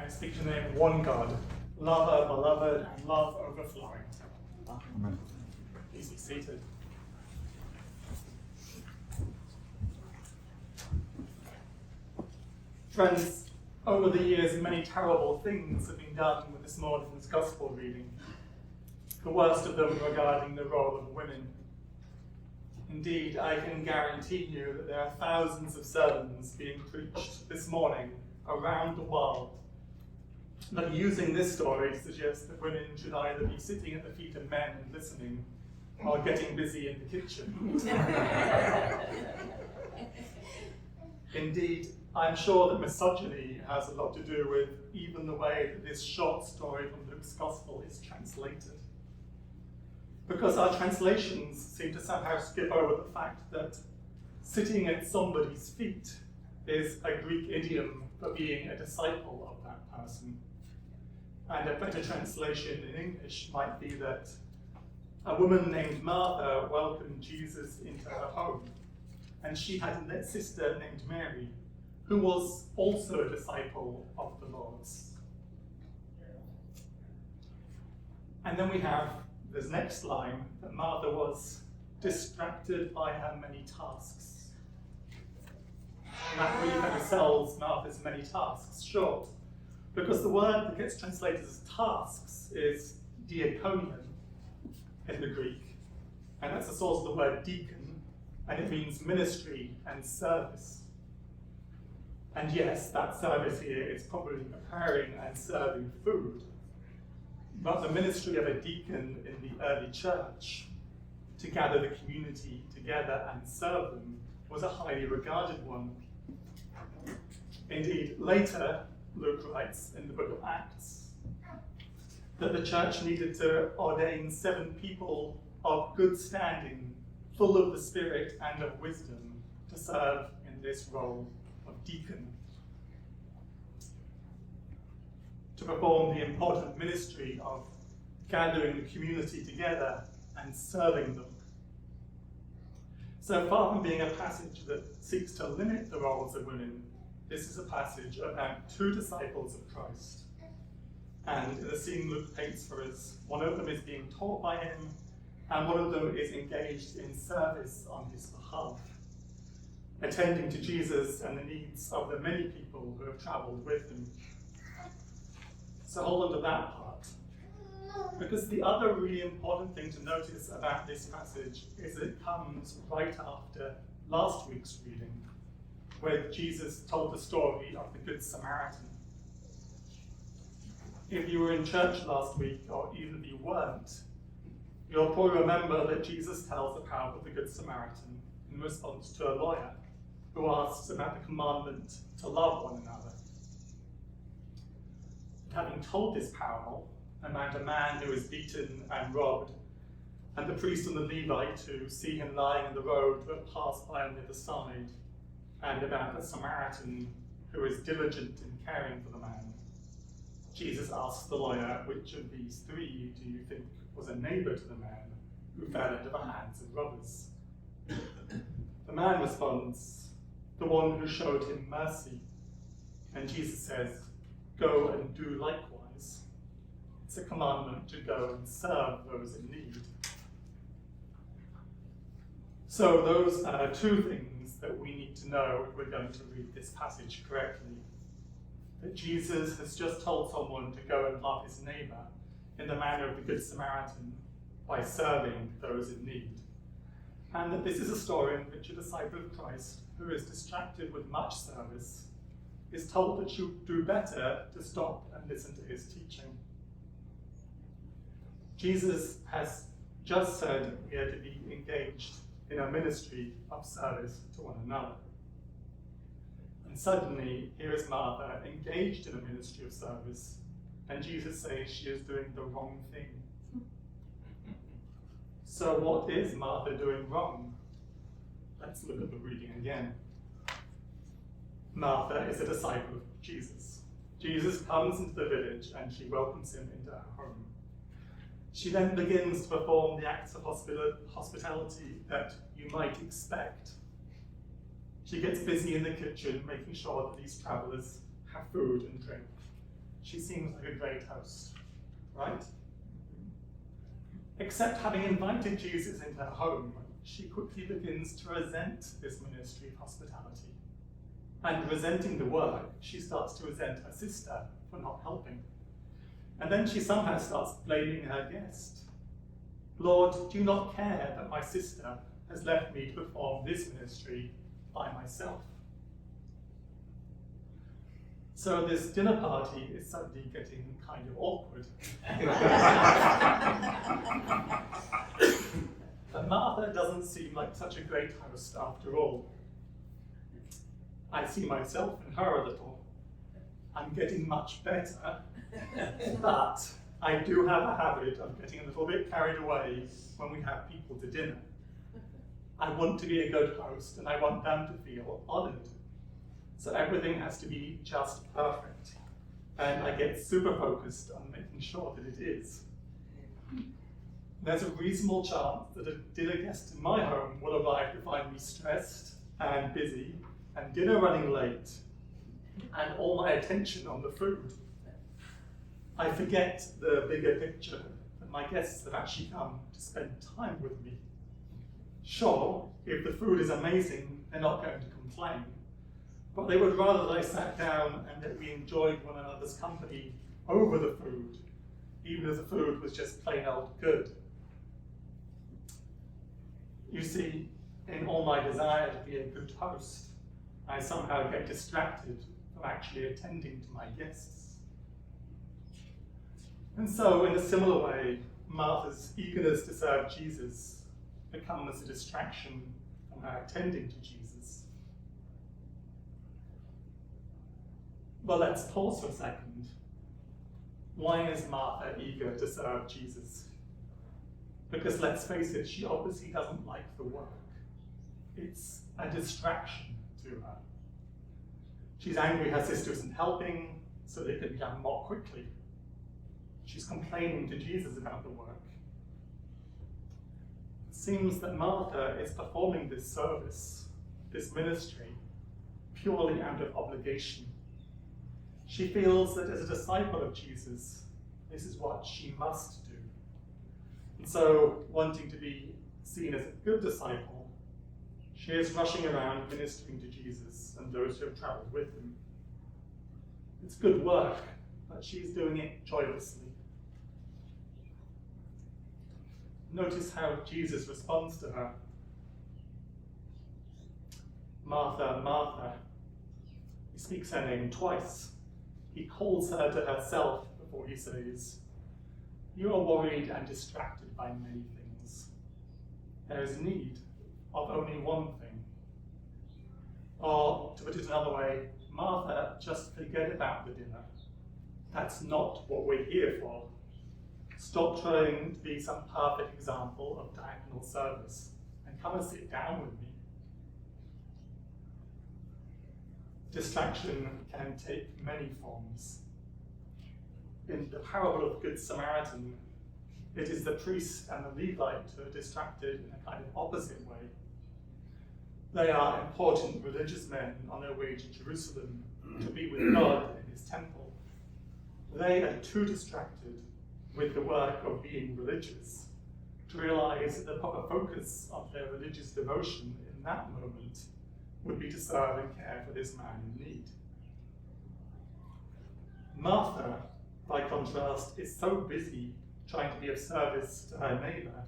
I speak in the name of one God, lover, beloved, and love overflowing. Amen. Please be seated. Friends, over the years, many terrible things have been done with this morning's gospel reading. The worst of them regarding the role of women. Indeed, I can guarantee you that there are thousands of sermons being preached this morning around the world that are using this story to suggest that women should either be sitting at the feet of men and listening or getting busy in the kitchen. Indeed, I'm sure that misogyny has a lot to do with even the way that this short story from Luke's Gospel is translated. Because our translations seem to somehow skip over the fact that sitting at somebody's feet is a Greek idiom for being a disciple of that person. And a better translation in English might be that a woman named Martha welcomed Jesus into her home, and she had a sister named Mary, who was also a disciple of the Lord's. And then we have this next line, that Martha was distracted by her many tasks. And that really kind of sells Martha's many tasks short, because the word that gets translated as tasks is diakonion in the Greek, and that's the source of the word deacon, and it means ministry and service. And yes, that service here is probably preparing and serving food. But the ministry of a deacon in the early church, to gather the community together and serve them, was a highly regarded one. Indeed, later, Luke writes in the book of Acts that the church needed to ordain 7 people of good standing, full of the Spirit and of wisdom, to serve in this role of deacon, to perform the important ministry of gathering the community together and serving them. So far from being a passage that seeks to limit the roles of women, this is a passage about 2 disciples of Christ. And in the scene Luke paints for us, one of them is being taught by him, and one of them is engaged in service on his behalf, attending to Jesus and the needs of the many people who have traveled with him. So hold on to that part. Because the other really important thing to notice about this passage is that it comes right after last week's reading, where Jesus told the story of the Good Samaritan. If you were in church last week, or even if you weren't, you'll probably remember that Jesus tells the parable of the Good Samaritan in response to a lawyer who asks about the commandment to love one another. Having told this parable about a man who is beaten and robbed, and the priest and the Levite who see him lying in the road but pass by on the other side, and about the Samaritan who is diligent in caring for the man, Jesus asks the lawyer, which of these 3 do you think was a neighbor to the man who fell into the hands of robbers? The man responds, the one who showed him mercy. And Jesus says, go and do likewise. It's a commandment to go and serve those in need. So those are 2 things that we need to know if we're going to read this passage correctly. That Jesus has just told someone to go and love his neighbor in the manner of the Good Samaritan by serving those in need. And that this is a story in which a disciple of Christ who is distracted with much service is told that you do better to stop and listen to his teaching. Jesus has just said we are to be engaged in a ministry of service to one another. And suddenly, here is Martha engaged in a ministry of service, and Jesus says she is doing the wrong thing. So what is Martha doing wrong? Let's look at the reading again. Martha is a disciple of Jesus. Jesus comes into the village and she welcomes him into her home. She then begins to perform the acts of hospitality that you might expect. She gets busy in the kitchen, making sure that these travelers have food and drink. she seems like a great host, right? Except having invited Jesus into her home, she quickly begins to resent this ministry of hospitality. And resenting the work, she starts to resent her sister for not helping. And then she somehow starts blaming her guest. Lord, do you not care that my sister has left me to perform this ministry by myself? So this dinner party is suddenly getting kind of awkward. But Martha doesn't seem like such a great host after all. I see myself in her a little. I'm getting much better, but I do have a habit of getting a little bit carried away when we have people to dinner. I want to be a good host and I want them to feel honored. So everything has to be just perfect. And I get super focused on making sure that it is. There's a reasonable chance that a dinner guest in my home will arrive to find me stressed and busy and dinner running late and all my attention on the food. I forget the bigger picture that my guests have actually come to spend time with me. Sure, if the food is amazing, they're not going to complain, but they would rather that I sat down and that we enjoyed one another's company over the food, even if the food was just plain old good. You see, in all my desire to be a good host, I somehow get distracted from actually attending to my guests. And so, in a similar way, Martha's eagerness to serve Jesus becomes a distraction from her attending to Jesus. Well, let's pause for a second. Why is Martha eager to serve Jesus? Because let's face it, she obviously doesn't like the work. It's a distraction to her. She's angry her sister isn't helping, so they can be done more quickly. She's complaining to Jesus about the work. It seems that Martha is performing this service, this ministry, purely out of obligation. She feels that as a disciple of Jesus, this is what she must do. And so, wanting to be seen as a good disciple, she is rushing around ministering to Jesus and those who have traveled with him. It's good work, but she's doing it joyously. Notice how Jesus responds to her. Martha, Martha. He speaks her name twice. He calls her to herself before he says, "You are worried and distracted by many things. There is need of only one thing." Or, to put it another way, Martha, just forget about the dinner. That's not what we're here for. Stop trying to be some perfect example of diaconal service and come and sit down with me. Distraction can take many forms. In the parable of the Good Samaritan, it is the priest and the Levite who are distracted in a kind of opposite way. They are important religious men on their way to Jerusalem to be with God in his temple. They are too distracted with the work of being religious to realize that the proper focus of their religious devotion in that moment would be to serve and care for this man in need. Martha, by contrast, is so busy trying to be of service to her neighbour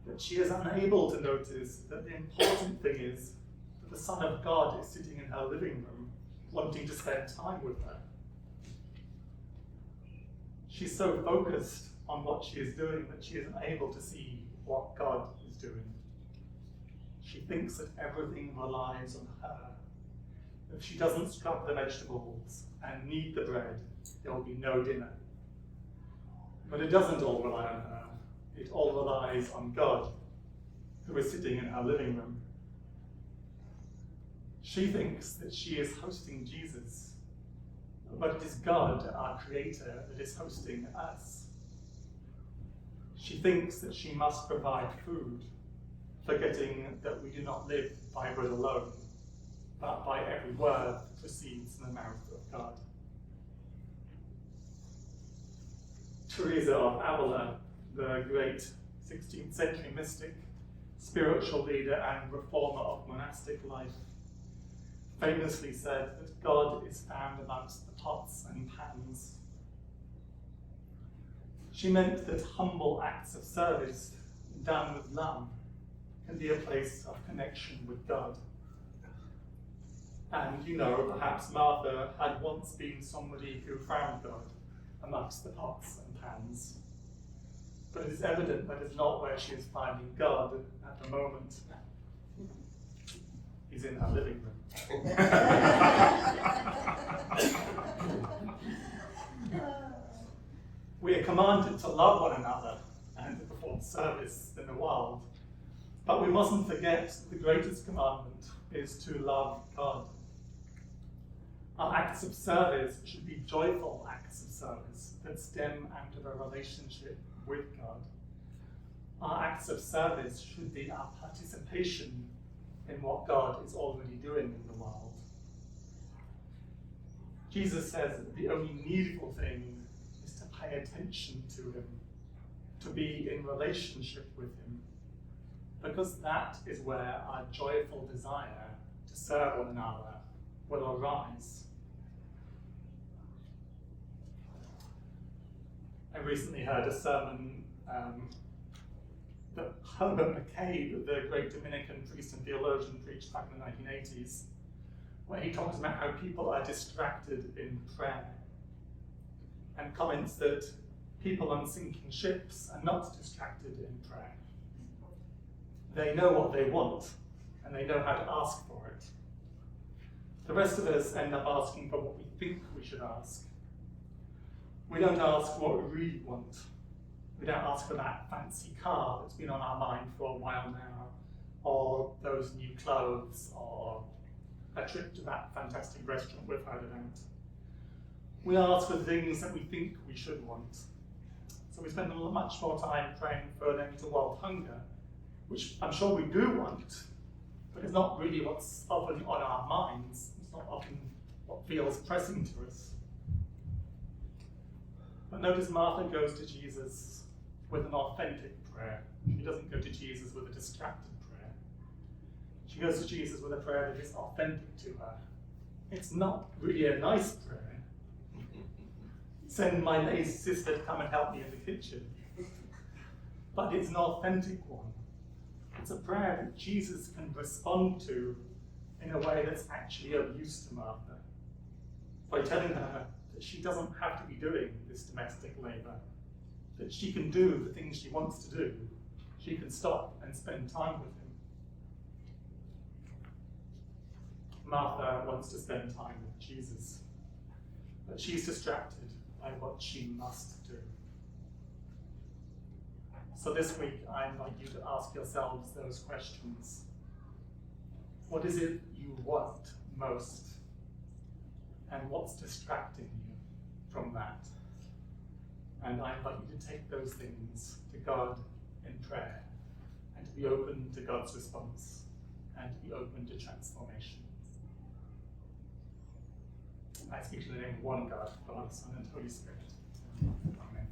that she is unable to notice that the important thing is that the Son of God is sitting in her living room wanting to spend time with her. She's so focused on what she is doing that she isn't able to see what God is doing. She thinks that everything relies on her. If she doesn't scrub the vegetables and knead the bread, there will be no dinner. But it doesn't all rely on her. It all relies on God, who is sitting in her living room. She thinks that she is hosting Jesus, but it is God, our Creator, that is hosting us. She thinks that she must provide food, forgetting that we do not live by bread alone, but by every word that proceeds from the mouth of God. Teresa of Avila, the great 16th century mystic, spiritual leader and reformer of monastic life, famously said that God is found amongst the pots and pans. She meant that humble acts of service done with love can be a place of connection with God. And perhaps Martha had once been somebody who found God amongst the pots and pans. But it is evident that is not where she is finding God at the moment. He's in her living room. We are commanded to love one another and to perform service in the world. But we mustn't forget the greatest commandment is to love God. Our acts of service should be joyful acts of service that stem out of a relationship with God. Our acts of service should be our participation in what God is already doing in the world. Jesus says that the only needful thing is to pay attention to him, to be in relationship with him, because that is where our joyful desire to serve one another will arise. I recently heard a sermon that Herbert McCabe, the great Dominican priest and theologian, preached back in the 1980s, where he talks about how people are distracted in prayer, and comments that people on sinking ships are not distracted in prayer. They know what they want, and they know how to ask for it. The rest of us end up asking for what we think we should ask. We don't ask what we really want. We don't ask for that fancy car that's been on our mind for a while now, or those new clothes, or a trip to that fantastic restaurant we've heard about. We ask for things that we think we should want. So we spend much more time praying for an end to world hunger, which I'm sure we do want, but it's not really what's often on our minds. It's not often what feels pressing to us. But notice Martha goes to Jesus with an authentic prayer. She doesn't go to Jesus with a distracted prayer. She goes to Jesus with a prayer that is authentic to her. It's not really a nice prayer. Send my lazy sister to come and help me in the kitchen. But it's an authentic one. It's a prayer that Jesus can respond to in a way that's actually of use to Martha, by telling her that she doesn't have to be doing this domestic labor, that she can do the things she wants to do. She can stop and spend time with him. Martha wants to spend time with Jesus, but she's distracted by what she must do. So this week, I invite you to ask yourselves those questions. What is it you want most? And what's distracting you from that? And I invite you to take those things to God in prayer, and to be open to God's response, and to be open to transformation. I speak in the name of one God, Father, Son, and Holy Spirit. Amen.